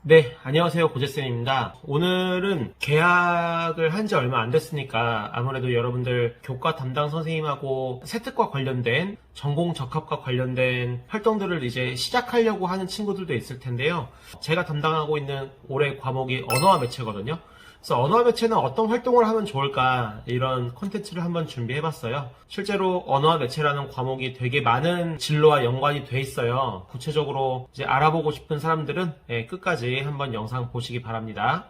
네, 안녕하세요. 고재쌤입니다. 오늘은 개학을 한 지 얼마 안 됐으니까 아무래도 여러분들 교과 담당 선생님하고 세특과 관련된 전공 적합과 관련된 활동들을 이제 시작하려고 하는 친구들도 있을 텐데요. 제가 담당하고 있는 올해 과목이 언어와 매체거든요. 그래서 언어와 매체는 어떤 활동을 하면 좋을까 이런 콘텐츠를 한번 준비해봤어요. 실제로 언어와 매체라는 과목이 되게 많은 진로와 연관이 돼 있어요. 구체적으로 이제 알아보고 싶은 사람들은 끝까지 한번 영상 보시기 바랍니다.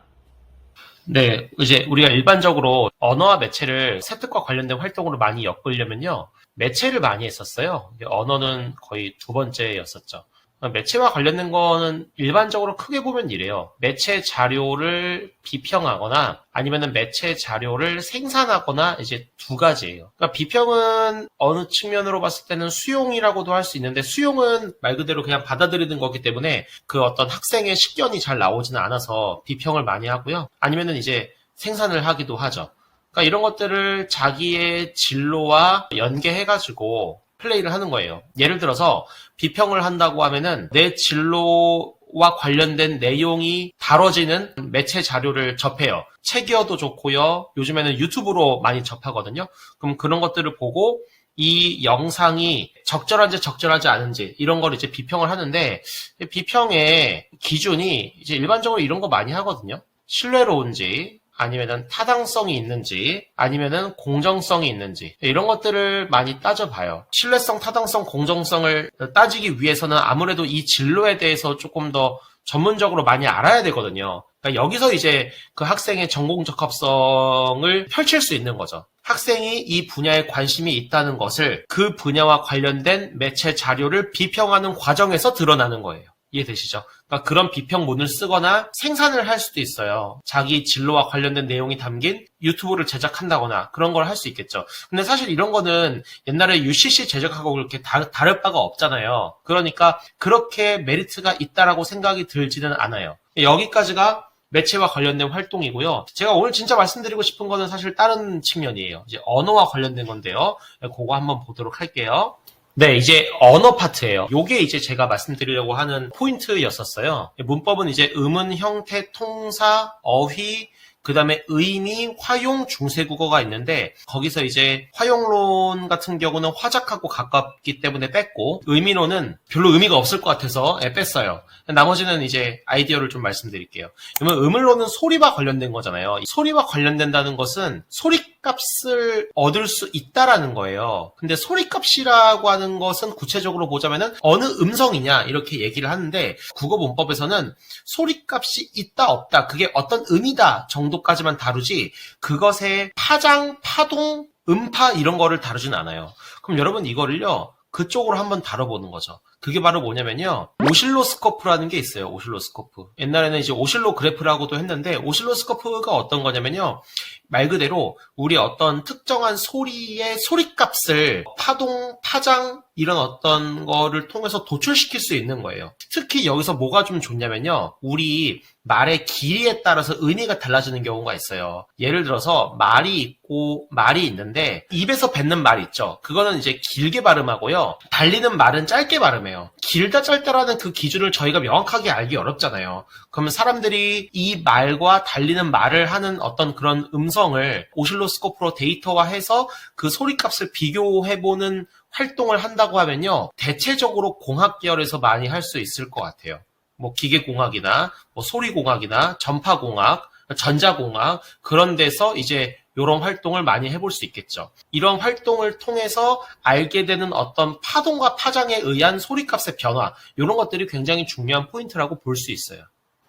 네, 이제 우리가 일반적으로 언어와 매체를 세특과 관련된 활동으로 많이 엮으려면요, 매체를 많이 했었어요. 언어는 거의 두 번째였었죠. 매체와 관련된 거는 일반적으로 크게 보면 이래요. 매체 자료를 비평하거나 아니면은 매체 자료를 생산하거나 이제 두 가지예요. 그러니까 비평은 어느 측면으로 봤을 때는 수용이라고도 할 수 있는데, 수용은 말 그대로 그냥 받아들이는 거기 때문에 그 어떤 학생의 식견이 잘 나오지는 않아서 비평을 많이 하고요. 아니면은 이제 생산을 하기도 하죠. 그러니까 이런 것들을 자기의 진로와 연계해가지고 플레이를 하는 거예요. 예를 들어서 비평을 한다고 하면은 내 진로와 관련된 내용이 다뤄지는 매체 자료를 접해요. 책이어도 좋고요. 요즘에는 유튜브로 많이 접하거든요. 그럼 그런 것들을 보고 이 영상이 적절한지 적절하지 않은지 이런 걸 이제 비평을 하는데, 비평의 기준이 이제 일반적으로 이런 거 많이 하거든요. 신뢰로운지, 아니면은 타당성이 있는지, 아니면은 공정성이 있는지, 이런 것들을 많이 따져봐요. 신뢰성, 타당성, 공정성을 따지기 위해서는 아무래도 이 진로에 대해서 조금 더 전문적으로 많이 알아야 되거든요. 그러니까 여기서 이제 그 학생의 전공 적합성을 펼칠 수 있는 거죠. 학생이 이 분야에 관심이 있다는 것을 그 분야와 관련된 매체 자료를 비평하는 과정에서 드러나는 거예요. 이해되시죠? 그러니까 그런 비평문을 쓰거나 생산을 할 수도 있어요. 자기 진로와 관련된 내용이 담긴 유튜브를 제작한다거나 그런 걸 할 수 있겠죠. 근데 사실 이런 거는 옛날에 UCC 제작하고 그렇게 다를 바가 없잖아요. 그러니까 그렇게 메리트가 있다라고 생각이 들지는 않아요. 여기까지가 매체와 관련된 활동이고요. 제가 오늘 진짜 말씀드리고 싶은 거는 사실 다른 측면이에요. 이제 언어와 관련된 건데요. 그거 한번 보도록 할게요. 네, 이제 언어 파트예요. 요게 이제 제가 말씀드리려고 하는 포인트였었어요. 문법은 이제 음은, 형태, 통사, 어휘, 그 다음에 의미, 화용, 중세국어가 있는데, 거기서 이제 화용론 같은 경우는 화작하고 가깝기 때문에 뺐고, 의미론은 별로 의미가 없을 것 같아서 뺐어요. 나머지는 이제 아이디어를 좀 말씀드릴게요. 그러면 음을론은 소리와 관련된 거잖아요. 소리와 관련된다는 것은 소리값을 얻을 수 있다라는 거예요. 근데 소리값이라고 하는 것은 구체적으로 보자면은 어느 음성이냐 이렇게 얘기를 하는데, 국어 문법에서는 소리값이 있다 없다, 그게 어떤 의미다 정도까지만 다루지 그것의 파장, 파동, 음파 이런 거를 다루진 않아요. 그럼 여러분 이거를요 그쪽으로 한번 다뤄보는 거죠. 그게 바로 뭐냐면요, 오실로스코프라는 게 있어요. 오실로스코프. 옛날에는 이제 오실로그래프라고도 했는데, 오실로스코프가 어떤 거냐면요, 말 그대로 우리 어떤 특정한 소리의 소리값을 파동, 파장 이런 어떤 거를 통해서 도출시킬 수 있는 거예요. 특히 여기서 뭐가 좀 좋냐면요, 우리 말의 길이에 따라서 의미가 달라지는 경우가 있어요. 예를 들어서 말이 있고 말이 있는데, 입에서 뱉는 말 있죠. 그거는 이제 길게 발음하고요, 달리는 말은 짧게 발음해요. 길다 짧다라는 그 기준을 저희가 명확하게 알기 어렵잖아요. 그러면 사람들이 이 말과 달리는 말을 하는 어떤 그런 음성을 오실로스코프로 데이터화해서 그 소리값을 비교해보는 활동을 한다고 하면요, 대체적으로 공학 계열에서 많이 할 수 있을 것 같아요. 뭐 기계공학이나 뭐 소리공학이나 전파공학, 전자공학, 그런 데서 이제 이런 활동을 많이 해볼 수 있겠죠. 이런 활동을 통해서 알게 되는 어떤 파동과 파장에 의한 소리값의 변화, 이런 것들이 굉장히 중요한 포인트라고 볼 수 있어요.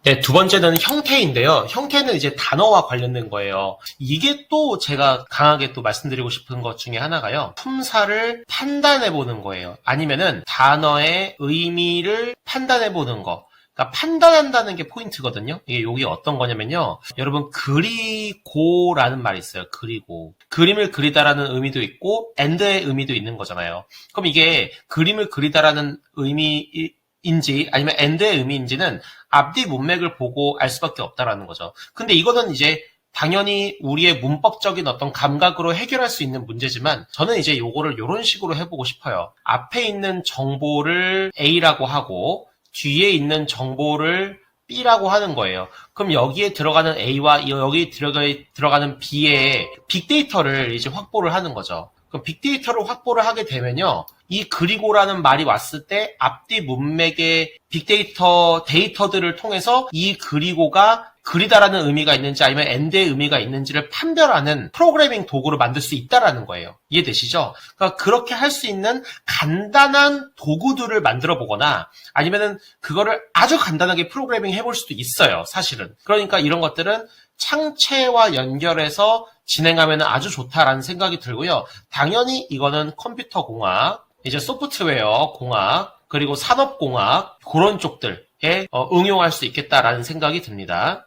네, 두 번째는 형태인데요. 형태는 이제 단어와 관련된 거예요. 이게 또 제가 강하게 또 말씀드리고 싶은 것 중에 하나가요, 품사를 판단해 보는 거예요. 아니면은 단어의 의미를 판단해 보는 거. 그러니까 판단한다는 게 포인트거든요. 이게 여기 어떤 거냐면요, 여러분 그리고라는 말이 있어요. 그리고 그림을 그리다라는 의미도 있고 and의 의미도 있는 거잖아요. 그럼 이게 그림을 그리다라는 의미인지 아니면 and의 의미인지는 앞뒤 문맥을 보고 알 수밖에 없다라는 거죠. 근데 이거는 이제 당연히 우리의 문법적인 어떤 감각으로 해결할 수 있는 문제지만 저는 이제 요거를 이런 식으로 해보고 싶어요. 앞에 있는 정보를 A라고 하고 뒤에 있는 정보를 B라고 하는 거예요. 그럼 여기에 들어가는 A와 여기 들어가는 B의 빅데이터를 이제 확보를 하는 거죠. 그럼 빅데이터를 확보를 하게 되면요. 이 그리고라는 말이 왔을 때 앞뒤 문맥의 빅데이터 데이터들을 통해서 이 그리고가 그리다라는 의미가 있는지 아니면 엔드의 의미가 있는지를 판별하는 프로그래밍 도구를 만들 수 있다라는 거예요. 이해되시죠? 그러니까 그렇게 할 수 있는 간단한 도구들을 만들어 보거나 아니면은 그거를 아주 간단하게 프로그래밍 해볼 수도 있어요. 사실은. 그러니까 이런 것들은 창체와 연결해서 진행하면 아주 좋다라는 생각이 들고요. 당연히 이거는 컴퓨터 공학, 이제 소프트웨어 공학, 그리고 산업공학 그런 쪽들에 응용할 수 있겠다라는 생각이 듭니다.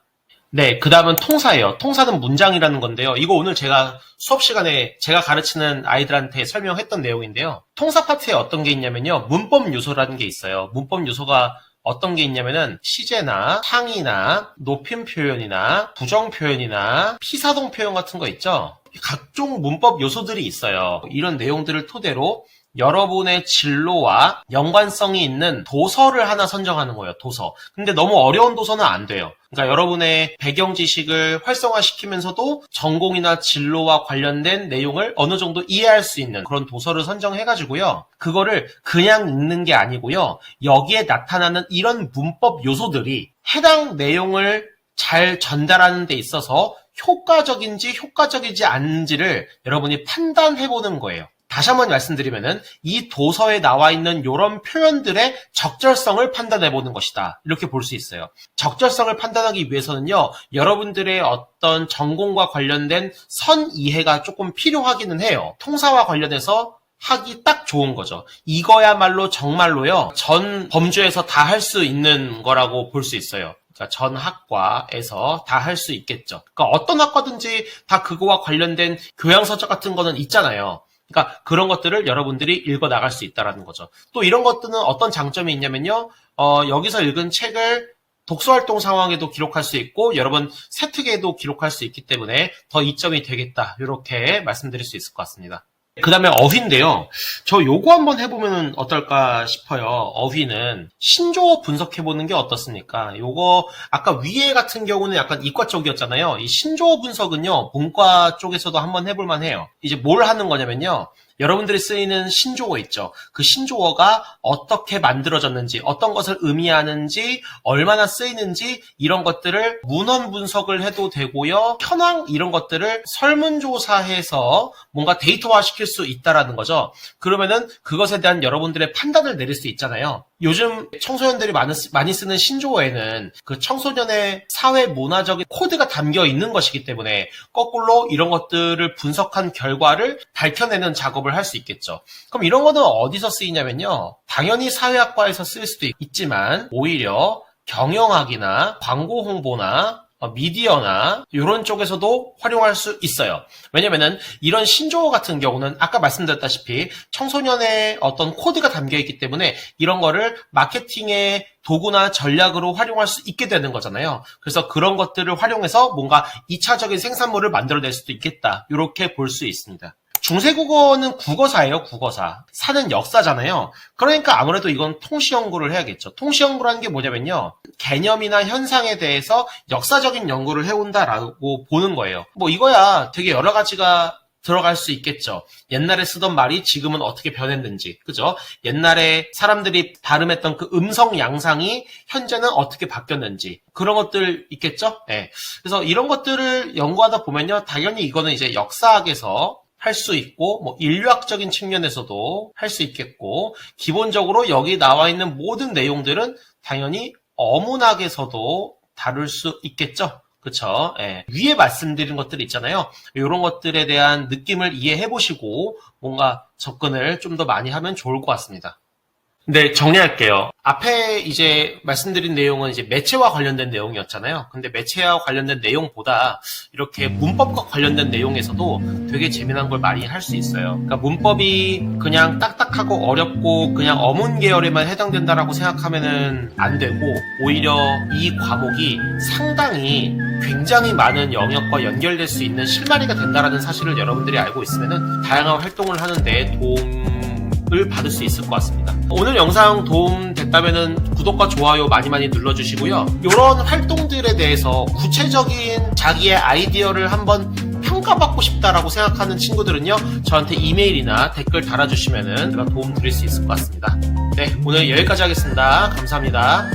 네, 그 다음은 통사예요. 통사는 문장이라는 건데요. 이거 오늘 제가 수업 시간에 제가 가르치는 아이들한테 설명했던 내용인데요. 통사 파트에 어떤 게 있냐면요. 문법 요소라는 게 있어요. 문법 요소가 어떤 게 있냐면은 시제나 상이나 높임 표현이나 부정 표현이나 피사동 표현 같은 거 있죠. 각종 문법 요소들이 있어요. 이런 내용들을 토대로 여러분의 진로와 연관성이 있는 도서를 하나 선정하는 거예요. 도서. 근데 너무 어려운 도서는 안 돼요. 그러니까 여러분의 배경 지식을 활성화시키면서도 전공이나 진로와 관련된 내용을 어느 정도 이해할 수 있는 그런 도서를 선정해가지고요. 그거를 그냥 읽는 게 아니고요. 여기에 나타나는 이런 문법 요소들이 해당 내용을 잘 전달하는 데 있어서 효과적인지 효과적이지 않은지를 여러분이 판단해보는 거예요. 다시 한번 말씀드리면은 이 도서에 나와 있는 이런 표현들의 적절성을 판단해 보는 것이다. 이렇게 볼 수 있어요. 적절성을 판단하기 위해서는요. 여러분들의 어떤 전공과 관련된 선 이해가 조금 필요하기는 해요. 통사와 관련해서 하기 딱 좋은 거죠. 이거야말로 정말로요. 전 범주에서 다 할 수 있는 거라고 볼 수 있어요. 그러니까 전 학과에서 다 할 수 있겠죠. 그러니까 어떤 학과든지 다 그거와 관련된 교양서적 같은 거는 있잖아요. 그러니까 그런 것들을 여러분들이 읽어 나갈 수 있다라는 거죠. 또 이런 것들은 어떤 장점이 있냐면요. 여기서 읽은 책을 독서활동 상황에도 기록할 수 있고 여러분 세특에도 기록할 수 있기 때문에 더 이점이 되겠다. 이렇게 말씀드릴 수 있을 것 같습니다. 그 다음에 어휘인데요. 저 요거 한번 해보면 어떨까 싶어요. 어휘는 신조어 분석해보는 게 어떻습니까? 요거 아까 위에 같은 경우는 약간 이과 쪽이었잖아요. 이 신조어 분석은요. 본과 쪽에서도 한번 해볼만 해요. 이제 뭘 하는 거냐면요. 여러분들이 쓰이는 신조어 있죠. 그 신조어가 어떻게 만들어졌는지, 어떤 것을 의미하는지, 얼마나 쓰이는지 이런 것들을 문헌 분석을 해도 되고요. 현황 이런 것들을 설문조사해서 뭔가 데이터화 시킬 수 있다라는 거죠. 그러면은 그것에 대한 여러분들의 판단을 내릴 수 있잖아요. 요즘 청소년들이 많이 쓰는 신조어에는 그 청소년의 사회 문화적인 코드가 담겨 있는 것이기 때문에 거꾸로 이런 것들을 분석한 결과를 밝혀내는 작업을 할 수 있겠죠. 그럼 이런 거는 어디서 쓰이냐면요. 당연히 사회학과에서 쓰일 수도 있지만 오히려 경영학이나 광고 홍보나 미디어나 이런 쪽에서도 활용할 수 있어요. 왜냐면은 이런 신조어 같은 경우는 아까 말씀드렸다시피 청소년의 어떤 코드가 담겨 있기 때문에 이런 거를 마케팅의 도구나 전략으로 활용할 수 있게 되는 거잖아요. 그래서 그런 것들을 활용해서 뭔가 2차적인 생산물을 만들어낼 수도 있겠다. 이렇게 볼 수 있습니다. 중세국어는 국어사예요, 국어사. 사는 역사잖아요. 그러니까 아무래도 이건 통시연구를 해야겠죠. 통시연구라는 게 뭐냐면요. 개념이나 현상에 대해서 역사적인 연구를 해온다라고 보는 거예요. 뭐 이거야 되게 여러 가지가 들어갈 수 있겠죠. 옛날에 쓰던 말이 지금은 어떻게 변했는지, 그죠? 옛날에 사람들이 발음했던 그 음성 양상이 현재는 어떻게 바뀌었는지 그런 것들 있겠죠? 네. 그래서 이런 것들을 연구하다 보면요. 당연히 이거는 이제 역사학에서 할 수 있고 뭐 인류학적인 측면에서도 할 수 있겠고 기본적으로 여기 나와 있는 모든 내용들은 당연히 어문학에서도 다룰 수 있겠죠. 그쵸? 예. 위에 말씀드린 것들 있잖아요. 이런 것들에 대한 느낌을 이해해 보시고 뭔가 접근을 좀 더 많이 하면 좋을 것 같습니다. 네, 정리할게요. 앞에 이제 말씀드린 내용은 이제 매체와 관련된 내용이었잖아요. 근데 매체와 관련된 내용보다 이렇게 문법과 관련된 내용에서도 되게 재미난 걸 많이 할 수 있어요. 그러니까 문법이 그냥 딱딱하고 어렵고 그냥 어문 계열에만 해당된다라고 생각하면은 안 되고, 오히려 이 과목이 상당히 굉장히 많은 영역과 연결될 수 있는 실마리가 된다라는 사실을 여러분들이 알고 있으면은 다양한 활동을 하는데 도움을 받을 수 있을 것 같습니다. 오늘 영상 도움 됐다면은 구독과 좋아요 많이 눌러주시고요. 이런 활동들에 대해서 구체적인 자기의 아이디어를 한번 평가받고 싶다라고 생각하는 친구들은요, 저한테 이메일이나 댓글 달아주시면은 제가 도움 드릴 수 있을 것 같습니다. 네, 오늘 여기까지 하겠습니다. 감사합니다.